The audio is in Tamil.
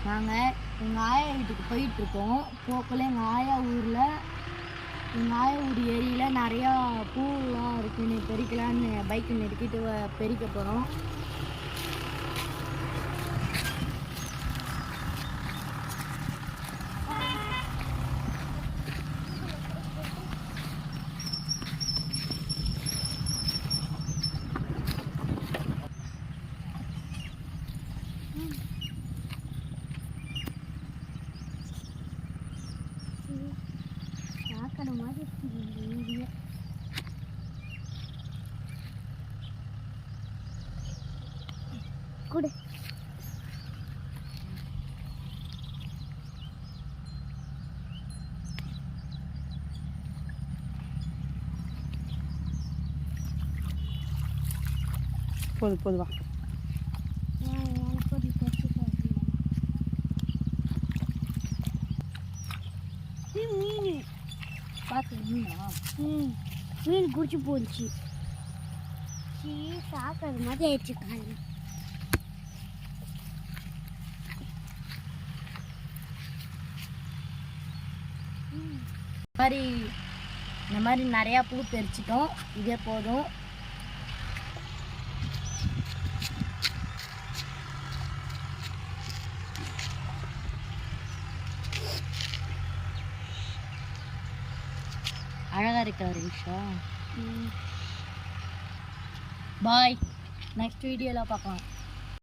நாங்கள் எங்கள் ஆயா வீட்டுக்கு போயிட்டுருக்கோம். போக்கில் எங்கள் ஆயா ஊரில் ஏரியில் நிறையா பூவெலாம் இருக்குன்னு பெரிக்கலான்னு பைக்கு நிறுத்திட்டு பெரிக்க போகிறோம். சாக்கடை மாதிரி இருக்குது கொடு. போதும் வா. மீன் பார்த்து மீனா மீன் குடிச்சு போச்சு. சாக்கடை மாதிரி ஆயிடுச்சு காலையில். இந்த மாதிரி நிறையா பூ பறிச்சிட்டோம். இதே போதும். அழகாக இருக்க ஒரு விஷயம். பாய், நெக்ஸ்ட் வீடியோவில் பார்க்கலாம்.